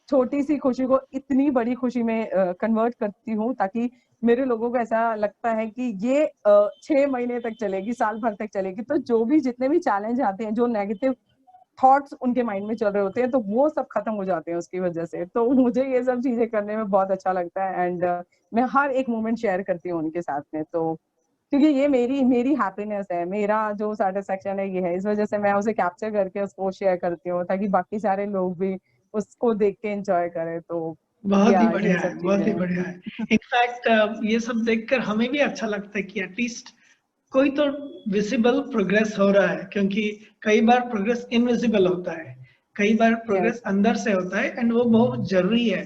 B: छोटी सी खुशी को इतनी बड़ी खुशी में कन्वर्ट करती हूँ, ताकि मेरे लोगों को ऐसा लगता है कि ये 6 महीने तक चलेगी, साल भर तक चलेगी। तो जो भी जितने भी चैलेंज आते हैं, जो नेगेटिव थॉट्स उनके माइंड में चल रहे होते हैं, तो वो सब खत्म हो जाते हैं उसकी वजह से। तो मुझे ये सब चीजें करने में बहुत अच्छा लगता है। एंड मैं हर एक मोमेंट शेयर करती हूँ उनके साथ में, तो क्योंकि ये मेरी मेरी हैप्पीनेस है, मेरा जो सेटिस्फेक्शन है ये है, इस वजह से मैं उसे कैप्चर करके उसको शेयर करती हूँ, ताकि बाकी सारे लोग भी उसको देख के एंजॉय करें। तो
A: बहुत ही
B: या ये
A: बढ़िया
B: सब
A: है,
B: चीजें
A: बहुत ही
B: हैं।
A: बढ़िया है। इनफैक्ट ये सब देखकर हमें भी अच्छा लगता है कि एटलीस्ट कोई तो विजिबल प्रोग्रेस हो रहा है, क्योंकि कई बार प्रोग्रेस इनविजिबल होता है, कई बार
B: यस।
A: प्रोग्रेस अंदर से होता है, एंड वो बहुत जरूरी है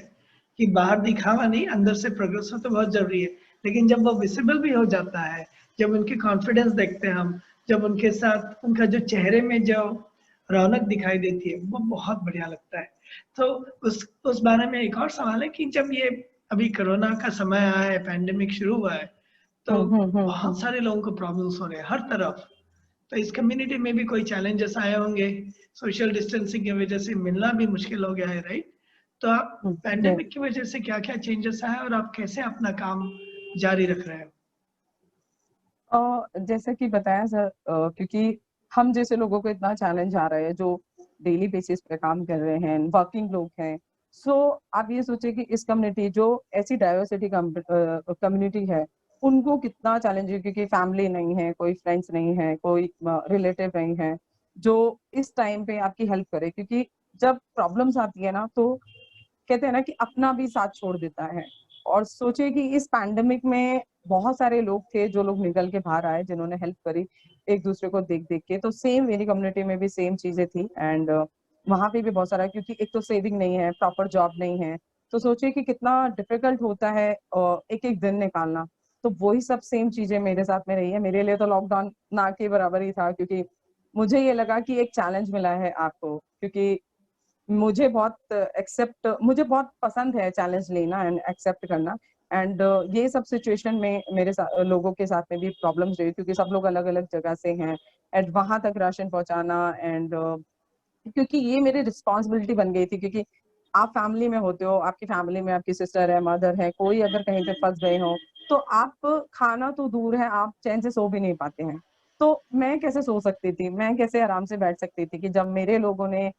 A: कि बाहर दिखावा नहीं, अंदर से प्रोग्रेस हो तो बहुत जरूरी है। लेकिन जब वो विजिबल भी हो जाता है, जब उनकी कॉन्फिडेंस देखते हैं हम, जब उनके साथ उनका जो चेहरे में जो रौनक दिखाई देती है, वो बहुत बढ़िया लगता है। तो उस बारे में एक और सवाल है कि जब ये अभी कोरोना का समय आया है, पैंडेमिक शुरू हुआ है, तो बहुत सारे लोगों को प्रॉब्लम्स हो रहे हैं हर तरफ। तो इस कम्युनिटी में भी कोई चैलेंजेस आए होंगे, सोशल डिस्टेंसिंग की वजह से मिलना भी मुश्किल हो गया है, राइट? तो आप
B: यस।
A: पैंडेमिक की वजह से क्या क्या चेंजेस आए और आप कैसे अपना काम जारी रख रहे हो?
B: जैसे कि बताया सर, क्योंकि हम जैसे लोगों को इतना चैलेंज आ रहा है, जो डेली बेसिस पे काम कर रहे हैं, वर्किंग लोग हैं। सो आप ये सोचिए कि इस कम्युनिटी, जो ऐसी डाइवर्सिटी कम्युनिटी है, उनको कितना चैलेंज है, क्योंकि फैमिली नहीं है, कोई फ्रेंड्स नहीं है, कोई रिलेटिव नहीं है जो इस टाइम पे आपकी हेल्प करे। क्योंकि जब प्रॉब्लम्स आती है ना, तो कहते हैं ना कि अपना भी साथ छोड़ देता है। और सोचिए कि इस पैंडेमिक में बहुत सारे लोग थे जो लोग निकल के बाहर आए, जिन्होंने हेल्प करी एक दूसरे को देख देख के। तो सेम मेरी कम्युनिटी में भी सेम चीजें थी। एंड वहां पे भी बहुत सारा, क्योंकि एक तो सेविंग नहीं है, प्रॉपर जॉब नहीं है, तो सोचिए कि कितना डिफिकल्ट होता है एक एक दिन निकालना। तो वही सब सेम चीजें मेरे साथ में रही है। मेरे लिए तो लॉकडाउन ना के बराबर ही था, क्योंकि मुझे ये लगा कि एक चैलेंज मिला है आपको। क्योंकि मुझे बहुत पसंद है चैलेंज लेना एंड एक्सेप्ट करना। एंड ये सब सिचुएशन में मेरे साथ लोगों के साथ में भी प्रॉब्लम्स रही, क्योंकि सब लोग अलग अलग जगह से हैं, एंड वहां तक राशन पहुंचाना। एंड क्योंकि ये मेरी रिस्पॉन्सिबिलिटी बन गई थी, क्योंकि आप फैमिली में होते हो, आपकी फैमिली में आपकी सिस्टर है, मदर है, कोई अगर कहीं पे फंस गए हो, तो आप खाना तो दूर है, आप चैन से सो भी नहीं पाते हैं। तो मैं कैसे सो सकती थी, मैं कैसे आराम से बैठ सकती थी, कि जब मेरे लोगों ने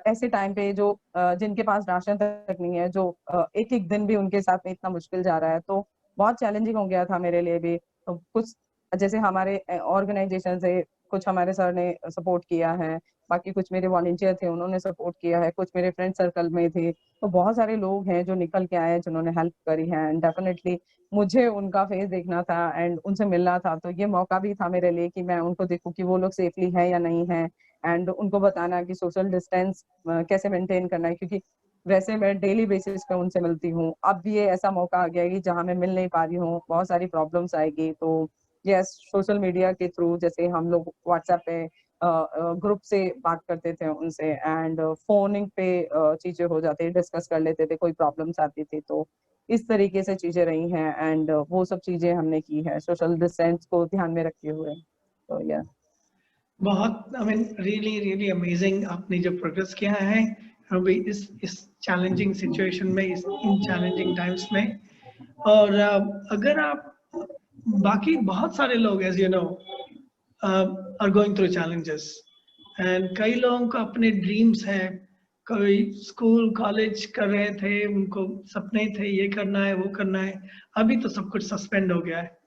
B: ऐसे टाइम पे, जो जिनके पास राशन तक नहीं है, जो एक एक दिन भी उनके साथ में इतना मुश्किल जा रहा है, तो बहुत चैलेंजिंग हो गया था मेरे लिए भी। तो कुछ जैसे हमारे ऑर्गेनाइजेशन से कुछ हमारे सर ने सपोर्ट किया है, बाकी कुछ मेरे वॉलंटियर थे, उन्होंने सपोर्ट किया है, कुछ मेरे फ्रेंड सर्कल में थे। तो बहुत सारे लोग हैं जो निकल के आए हैं, जिन्होंने हेल्प करी है। एंड डेफिनेटली मुझे उनका फेस देखना था एंड उनसे मिलना था, तो ये मौका भी था मेरे लिए कि मैं उनको देखूं कि वो लोग सेफली है या नहीं है। एंड उनको बताना कि सोशल डिस्टेंस कैसे मेंटेन करना है, क्योंकि वैसे मैं डेली बेसिस पे उनसे मिलती हूँ। अब ये ऐसा मौका आ गया है कि जहाँ मैं मिल नहीं पा रही हूँ, बहुत सारी प्रॉब्लम्स आएगी। तो यस, सोशल मीडिया के थ्रू, जैसे हम लोग व्हाट्सएप पे ग्रुप से बात करते थे उनसे, एंड फोनिंग पे चीजें हो जाती, डिस्कस कर लेते थे, कोई प्रॉब्लम्स आती थी। तो इस तरीके से चीजें रही हैं, एंड वो सब चीजें हमने की है सोशल डिस्टेंस को ध्यान में रखते हुए। तो या
A: बहुत I mean really really amazing आपने जो प्रोग्रेस किया है अभी इस चैलेंजिंग सिचुएशन में, इस इन चैलेंजिंग टाइम्स में। और अगर आप बाकी बहुत सारे लोग as you know are going through challenges, and कई लोगों को अपने ड्रीम्स हैं, कोई स्कूल कॉलेज कर रहे थे, उनको सपने थे ये करना है वो करना है, अभी तो सब कुछ सस्पेंड हो गया है।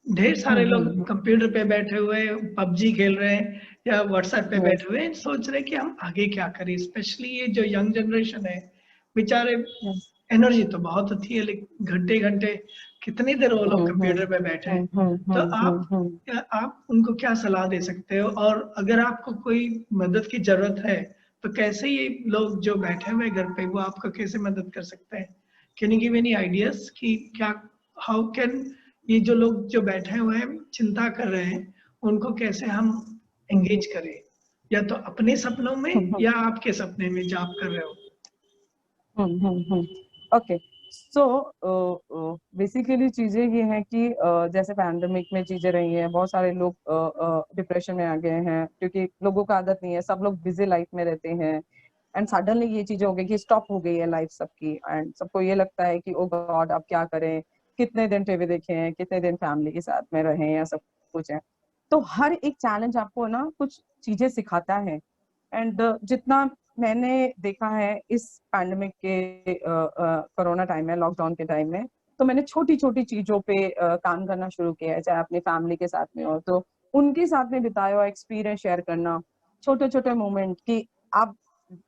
A: ढेर सारे लोग कंप्यूटर पे बैठे हुए पबजी खेल रहे हैं या व्हाट्सएप पे
B: यस
A: बैठे हुए हैं, सोच रहे हैं कि हम आगे क्या करें। स्पेशली ये जो यंग जनरेशन है, बेचारे
B: यस
A: एनर्जी तो बहुत होती है लेकिन घंटे घंटे कितनी देर वो लोग कंप्यूटर पे बैठे हैं। तो आप उनको क्या सलाह दे सकते हो, और अगर आपको कोई मदद की जरूरत है तो कैसे ये लोग जो बैठे हुए घर पे वो आपको कैसे मदद कर सकते हैं? Can you give any ideas कि क्या, हाउ कैन ये जो लोग जो बैठे हुए हैं चिंता कर रहे हैं उनको कैसे हम एंगेज करें, या तो अपने सपनों में या आपके सपने में जो आप कर रहे हो?
B: ओके, सो बेसिकली चीजें ये हैं कि जैसे पैंडेमिक में चीजें रही हैं, बहुत सारे लोग डिप्रेशन में आ गए हैं क्योंकि लोगों को आदत नहीं है, सब लोग बिजी लाइफ में रहते हैं, एंड सडनली ये चीजें हो गई कि स्टॉप हो गई है लाइफ सबकी, एंड सबको ये लगता है कि ओ गॉड अब क्या करें, कितने दिन टीवी देखें, कितने दिन फैमिली के साथ में रहें, या सब कुछ है। तो हर एक चैलेंज आपको ना कुछ चीजें सिखाता है, एंड जितना मैंने देखा है इस पैंडेमिक के कोरोना टाइम में, लॉकडाउन के टाइम में, तो मैंने छोटी छोटी चीजों पे काम करना शुरू किया है, चाहे अपनी फैमिली के साथ में हो तो उनके साथ में बिताया हुआ एक्सपीरियंस शेयर करना, छोटे छोटे मोमेंट कि आप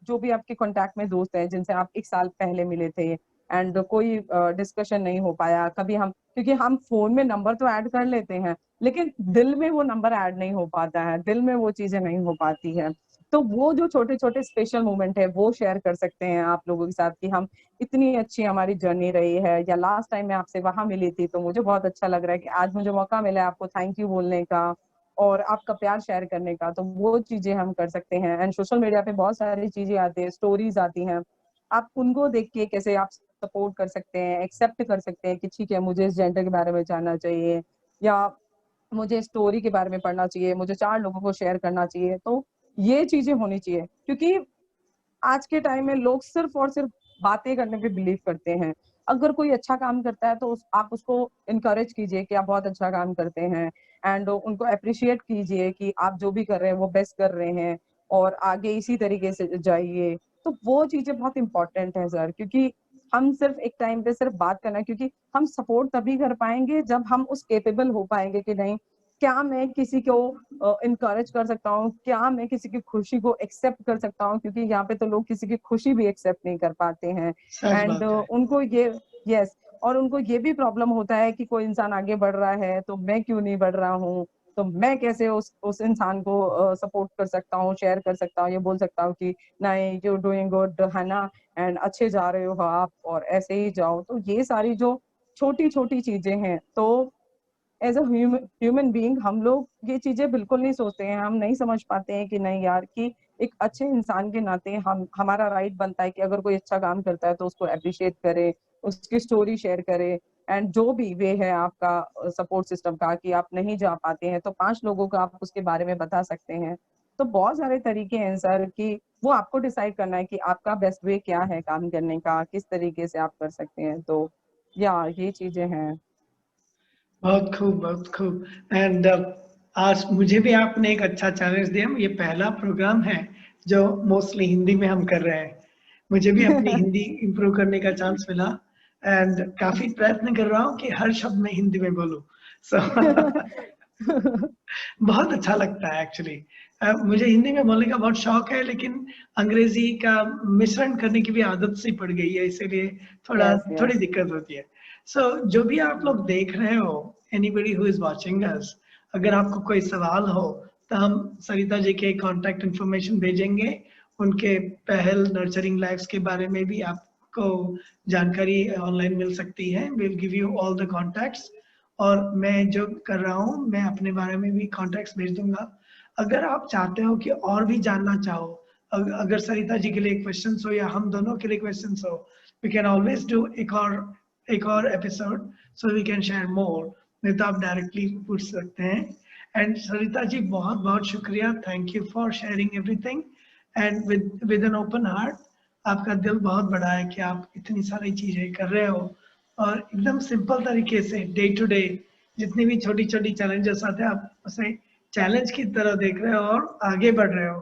B: जो भी आपके कांटेक्ट में दोस्त हैं जिनसे आप 1 साल पहले मिले थे एंड कोई डिस्कशन नहीं हो पाया कभी, हम क्योंकि हम फोन में नंबर तो ऐड कर लेते हैं लेकिन दिल में वो नंबर ऐड नहीं हो पाता है, दिल में वो चीजें नहीं हो पाती है। तो वो जो छोटे छोटे स्पेशल मोमेंट है वो शेयर कर सकते हैं आप लोगों के साथ कि हम इतनी अच्छी हमारी जर्नी रही है, या लास्ट टाइम मैं आपसे वहां मिली थी तो मुझे बहुत अच्छा लग रहा है कि आज मुझे मौका मिला है आपको थैंक यू बोलने का और आपका प्यार शेयर करने का, तो वो चीजें हम कर सकते हैं। एंड सोशल मीडिया पे बहुत सारी चीजें आती है, स्टोरीज आती हैं, आप उनको देख के कैसे आप सपोर्ट कर सकते हैं, एक्सेप्ट कर सकते हैं कि ठीक है मुझे इस जेंडर के बारे में जानना चाहिए, या मुझे स्टोरी के बारे में पढ़ना चाहिए, मुझे 4 लोगों को शेयर करना चाहिए। तो ये चीजें होनी चाहिए क्योंकि आज के टाइम में लोग सिर्फ और सिर्फ बातें करने पे बिलीव करते हैं। अगर कोई अच्छा काम करता है तो आप उसको इनकरेज कीजिए कि आप बहुत अच्छा काम करते हैं, एंड उनको अप्रिशिएट कीजिए कि आप जो भी कर रहे हैं वो बेस्ट कर रहे हैं और आगे इसी तरीके से जाइए। तो वो चीजें बहुत इंपॉर्टेंट है सर, क्योंकि हम सिर्फ एक टाइम पे सिर्फ बात करना, क्योंकि हम सपोर्ट तभी कर पाएंगे जब हम उस केपेबल हो पाएंगे कि नहीं, क्या मैं किसी को इनकरेज कर सकता हूँ, क्या मैं किसी की खुशी को एक्सेप्ट कर सकता हूँ, क्योंकि यहाँ पे तो लोग किसी की खुशी भी एक्सेप्ट नहीं कर पाते हैं।
A: सच
B: एंड
A: बात है।
B: उनको ये, यस, और उनको ये भी प्रॉब्लम होता है कि कोई इंसान आगे बढ़ रहा है तो मैं क्यों नहीं बढ़ रहा हूँ, तो मैं कैसे उस इंसान को सपोर्ट कर सकता हूँ, शेयर कर सकता हूँ, ये बोल सकता हूँ कि नहीं यू डूइंग गुड है ना, एंड अच्छे जा रहे हो आप और ऐसे ही जाओ। तो ये सारी जो छोटी छोटी चीजें हैं, तो एज अ ह्यूमन बीइंग हम लोग ये चीजें बिल्कुल नहीं सोचते हैं, हम नहीं समझ पाते हैं कि नहीं यार, कि एक अच्छे इंसान के नाते हम हमारा राइट बनता है कि अगर कोई अच्छा काम करता है तो उसको अप्रिशिएट करे, उसकी स्टोरी शेयर करे, एंड जो भी वे है आपका सपोर्ट सिस्टम का कि आप नहीं जा पाते हैं तो 5 लोगों को आप उसके बारे में बता सकते हैं। तो बहुत सारे तरीके हैं सर कि वो आपको डिसाइड करना है कि आपका बेस्ट वे क्या है काम करने का, किस तरीके से आप कर सकते हैं। तो या ये चीजें हैं।
A: बहुत खूब, बहुत खूब। एंड आज मुझे भी आपने एक अच्छा चैलेंज दिया। ये पहला प्रोग्राम है जो मोस्टली हिंदी में हम कर रहे हैं। मुझे भी अपनी हिंदी इम्प्रूव करने का चांस मिला, एंड काफी प्रयत्न कर रहा हूँ कि हर शब्द में हिंदी में बोलूं। सो बहुत अच्छा लगता है एक्चुअली। मुझे हिंदी में बोलने का बहुत शौक है, लेकिन अंग्रेजी का मिश्रण करने की भी आदत सी पड़ गई है, इसीलिए थोड़ा
B: यस
A: थोड़ी
B: यस।
A: दिक्कत होती है। सो जो भी आप लोग देख रहे हो, anybody who is watching us, अगर आपको कोई सवाल हो तो हम सरिता जी के कांटेक्ट इन्फॉर्मेशन भेजेंगे। उनके पहल नर्चरिंग लाइफ्स के बारे में भी आपको जानकारी ऑनलाइन मिल सकती है। Will give you all the contacts, और मैं जो कर रहा हूँ मैं अपने बारे में भी कॉन्टैक्ट्स भेज दूंगा। अगर आप चाहते हो कि और भी जानना चाहो, अगर सरिता जी के लिए क्वेश्चन हो या हम दोनों के लिए क्वेश्चन हो, वी कैन ऑलवेज डू एक और एक और episode, so we can share more. नहीं तो आप डायरेक्टली पूछ सकते हैं। एंड सरिता जी, बहुत बहुत शुक्रिया, thank you for sharing everything and with an open heart. आपका दिल बहुत बड़ा है कि आप इतनी सारी चीजें कर रहे हो और एकदम सिंपल तरीके से डे टू डे जितनी भी छोटी छोटी चैलेंजेस आते हैं आप उसे चैलेंज की तरह देख रहे हो और आगे बढ़ रहे हो।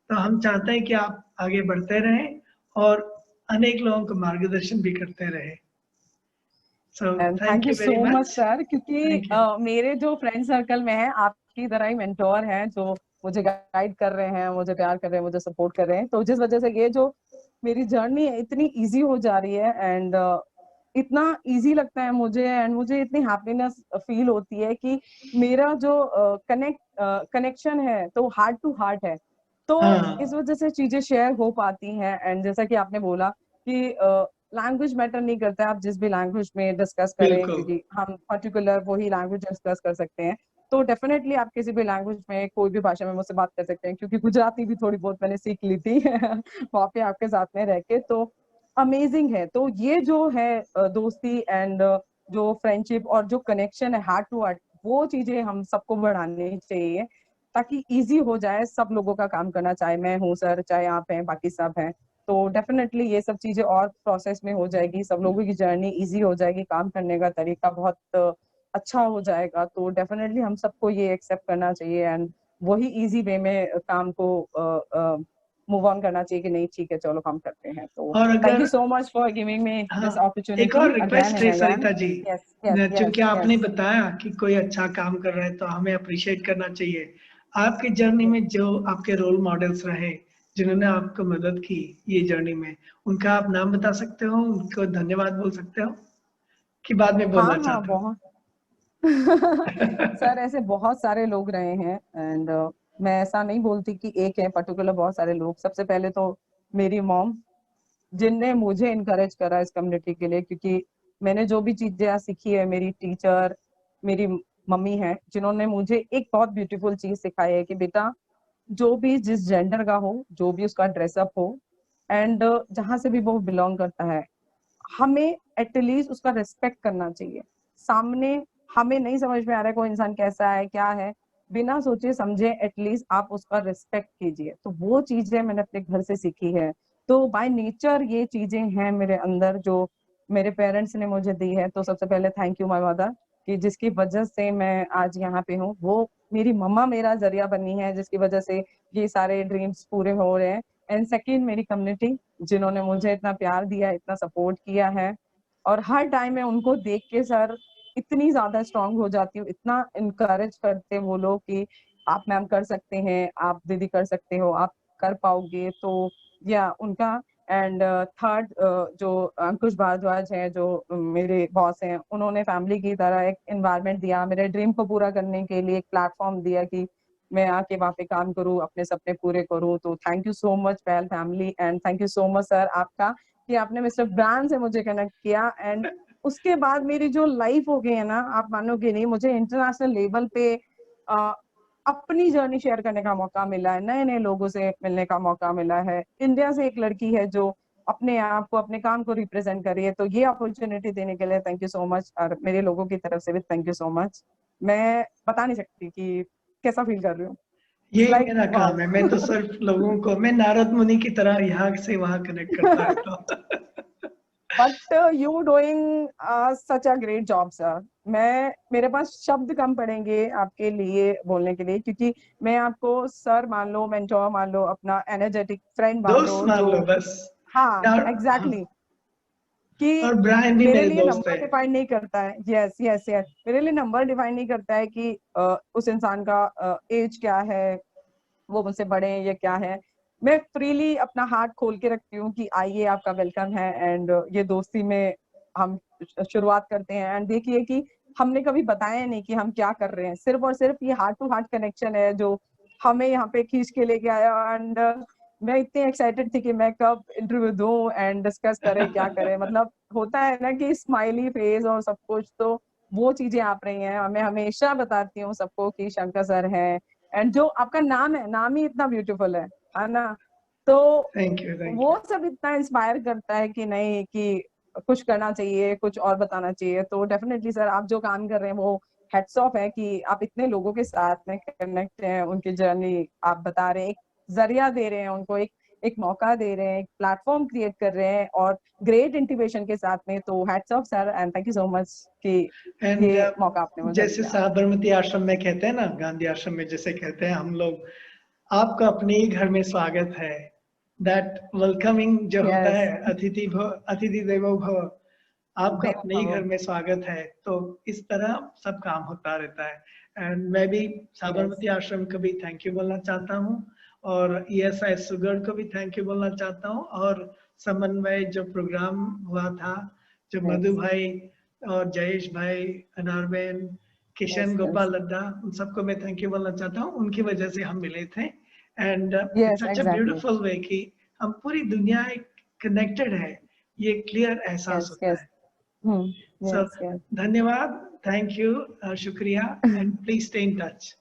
A: तो हम चाहते हैं कि आप आगे बढ़ते रहें और अनेक लोगों को मार्गदर्शन भी करते रहे। So
B: and thank
A: thank
B: you
A: you
B: so
A: very
B: much
A: much.
B: Sir, क्योंकि
A: थैंक यू।
B: मेरे जो फ्रेंड सर्कल में है आपकी तरह ही मेंटोर हैं जो मुझे गाइड कर रहे हैं, मुझे प्यार कर रहे हैं, मुझे सपोर्ट कर रहे हैं, तो जिस वजह से ये जो मेरी जर्नी है इतनी इजी हो जा रही है एंड इतना इजी लगता है मुझे, एंड मुझे इतनी हैप्पीनेस फील होती है कि मेरा जो कनेक्शन है तो हार्ट टू हार्ट है, तो इस
A: हाँ
B: वजह से चीजें शेयर हो पाती हैं। एंड जैसा कि आपने बोला कि लैंग्वेज मैटर नहीं करता है, आप जिस भी लैंग्वेज में डिस्कस करें,
A: बिल्कुल।
B: क्योंकि हम पर्टिकुलर वही लैंग्वेज डिस्कस कर सकते हैं। तो डेफिनेटली आप किसी भी लैंग्वेज में कोई भी भाषा में मुझसे बात कर सकते हैं, क्योंकि गुजराती भी थोड़ी बहुत मैंने सीख ली थी वहाँ पे आपके साथ में रह के, तो अमेजिंग है। तो ये जो है दोस्ती एंड जो फ्रेंडशिप और जो कनेक्शन है हार्ट टू हार्ट, वो चीजें हम सबको बढ़ानी चाहिए ताकि इजी हो जाए सब लोगों का काम करना, चाहे मैं हूँ सर, चाहे आप हैं, बाकी सब हैं। तो डेफिनेटली ये सब चीजें और प्रोसेस में हो जाएगी, सब लोगों की जर्नी इजी हो जाएगी, काम करने का तरीका बहुत अच्छा हो जाएगा। तो डेफिनेटली हम सबको ये एक्सेप्ट करना चाहिए एंड वही इजी वे में काम को मूव ऑन करना चाहिए कि नहीं ठीक है चलो हम करते हैं। तो
A: और
B: थैंक यू
A: अगर
B: so much for giving me this
A: हाँ, एक
B: अपॉर्चुनिटी
A: और
B: अगेन
A: रिक्वेस्ट
B: एंड
A: है
B: again.
A: Sarita ji,
B: yes yes
A: चूंकि
B: यस
A: आपने
B: यस।
A: बताया कि कोई अच्छा काम कर रहा है तो हमें अप्रिशिएट करना चाहिए। आपकी जर्नी में जो आपके रोल मॉडल्स रहे जिन्होंने आपको मदद की ये जर्नी में, उनका आप नाम बता सकते हो, उनको धन्यवाद बोल सकते हो कि बाद में
B: हाँ
A: बोलना
B: हाँ
A: चाहते
B: बहुत
A: हो?
B: सर ऐसे बहुत सारे लोग रहे हैं एंड मैं ऐसा नहीं बोलती कि एक है पर्टिकुलर, बहुत सारे लोग। सबसे पहले तो मेरी मॉम, जिनने मुझे इनकरेज करा इस कम्युनिटी के लिए, क्योंकि मैंने जो भी चीजें यहाँ सीखी है, मेरी टीचर मेरी मम्मी है जिन्होंने मुझे एक बहुत ब्यूटीफुल चीज सिखाई है कि बेटा जो भी जिस जेंडर का हो, जो भी उसका ड्रेसअप हो एंड जहां से भी वो बिलोंग करता है, हमें एटलीस्ट उसका रिस्पेक्ट करना चाहिए। सामने हमें नहीं समझ में आ रहा है कोई इंसान कैसा है क्या है, बिना सोचे समझे एटलीस्ट आप उसका रिस्पेक्ट कीजिए। तो वो चीजें मैंने अपने घर से सीखी है। तो बाय नेचर ये चीजें हैं मेरे अंदर जो मेरे पेरेंट्स ने मुझे दी है। तो सबसे पहले थैंक यू माय मदर कि जिसकी वजह से मैं आज यहाँ पे हूँ। वो मेरी मम्मा मेरा जरिया बनी है जिसकी वजह से ये सारे ड्रीम्स पूरे हो रहे हैं। एंड सेकेंड मेरी कम्युनिटी जिन्होंने मुझे इतना प्यार दिया, इतना सपोर्ट किया है, और हर टाइम में उनको देख के सर इतनी ज्यादा स्ट्रांग हो जाती हूँ, इतना इनकरेज करते वो लोग कि आप मैम कर सकते हैं, आप दीदी कर सकते हो, आप कर पाओगे। तो या उनका एंड थर्ड जो अंकुश भारद्वाज है जो मेरे बॉस हैं, उन्होंने फैमिली की तरह एक एनवायरनमेंट दिया, मेरे ड्रीम को पूरा करने के लिए एक प्लेटफॉर्म दिया कि मैं आके वहाँ पे काम करूँ, अपने सपने पूरे करूँ। तो थैंक यू सो मच पहल family, and thank you so much sir आपका कि आपने मिस्टर ब्रांड से मुझे कनेक्ट किया। एंड उसके बाद मेरी जो लाइफ हो गई है ना, आप मानोगे नहीं, मुझे इंटरनेशनल लेवल पे आ, अपनी जर्नी शेयर करने का मौका मिला है, नए नए लोगों से मिलने का मौका मिला है। इंडिया से एक लड़की है जो अपने आप को अपने काम को रिप्रेजेंट कर रही है। तो ये अपॉर्चुनिटी देने के लिए थैंक यू सो मच, और मेरे लोगों की तरफ से भी थैंक यू सो मच। मैं बता नहीं सकती कि कैसा फील कर रही हूँ। इट्स
A: यही
B: लाइक
A: मेरा
B: वाओ।
A: काम है, मैं तो सिर्फ लोगों को, मैं नारद मुनि की तरह यहाँ से वहां कनेक्ट करता रहता हूँ।
B: But you doing such a great job sir. मैं मेरे पास शब्द कम पड़ेंगे आपके लिए बोलने के लिए, क्योंकि मैं आपको सर मान लो, मेंटोर मान लो, अपना एनर्जेटिक फ्रेंड मान लो
A: दोस्त मान
B: जो।
A: लो बस।
B: हाँ
A: और हाँ,
B: एग्जैक्टली कि
A: और ब्रायन भी
B: मेरे
A: मेरे
B: लिए
A: दोस्त है।
B: नंबर डिफाइन नहीं करता है। यस यस यस, मेरे लिए नंबर डिफाइन नहीं करता है कि उस इंसान का एज क्या है, वो मुझसे बड़े हैं या क्या है। मैं फ्रीली अपना हार्ट खोल के रखती हूँ कि आइए आपका वेलकम है, एंड ये दोस्ती में हम शुरुआत करते हैं। एंड देखिए कि हमने कभी बताया नहीं कि हम क्या कर रहे हैं, सिर्फ और सिर्फ ये हार्ट टू हार्ट कनेक्शन है जो हमें यहाँ पे खींच के लेके आया। एंड मैं इतनी एक्साइटेड थी कि मैं कब इंटरव्यू दूं एंड डिस्कस करें क्या करें। मतलब होता है ना कि स्माइली फेस और सब कुछ, तो वो चीजें आप रही हैं। मैं हमेशा बताती हूँ सबको कि शंकर सर हैं, एंड जो आपका नाम है, नाम ही इतना ब्यूटीफुल है ना। तो
A: थैंक यू, थैंक
B: वो
A: यू।
B: सब इतना इंस्पायर करता है कि नहीं कि कुछ करना चाहिए, कुछ और बताना चाहिए। तो डेफिनेटली सर आप जो काम कर रहे हैं वो हेड्स ऑफ है कि आप इतने लोगों के साथ में कनेक्ट हैं, उनकी जर्नी आप बता रहे हैं, एक जरिया दे रहे हैं उनको, एक मौका दे रहे हैं, एक प्लेटफॉर्म क्रिएट कर रहे हैं और ग्रेट इंटीग्रेशन के साथ में। तो hats off sir and thank you so much कि
A: एंड
B: ये मौका आपने मुझे
A: जैसे
B: दिया।
A: साबरमती आश्रम में कहते हैं ना, गांधी आश्रम में जैसे कहते हैं हम लोग, आपका अपने ही घर में स्वागत है। दैट वेलकमिंग जो होता है,
B: यस,
A: अतिथि देवो भव, आपका अपने ही घर
B: देव
A: में स्वागत है। तो इस तरह सब काम होता रहता है। एंड मैं भी
B: यस
A: साबरमती आश्रम को भी थैंक यू बोलना चाहता हूँ, और ESI सुगढ़ को भी थैंक यू बोलना चाहता हूँ, और समन्वय जो प्रोग्राम हुआ था, जो मधु
B: यस
A: भाई और जयेश भाई, अनारबेन, किशन
B: यस
A: गोपाल
B: यस
A: लद्दा, उन सबको मैं थैंक यू बोलना चाहता हूँ। उनकी वजह से हम मिले थे। And it's
B: yes
A: such a
B: exactly,
A: beautiful way कि हम पूरी दुनिया कनेक्टेड है, ये क्लियर एहसास
B: यस
A: होता
B: यस
A: है। सो
B: यस यस
A: धन्यवाद, थैंक यू, शुक्रिया, and please stay in touch.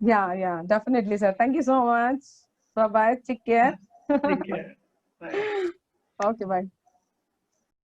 B: yeah, definitely sir, thank you so much, bye bye, take care.
A: Take care, bye.
B: Okay, bye.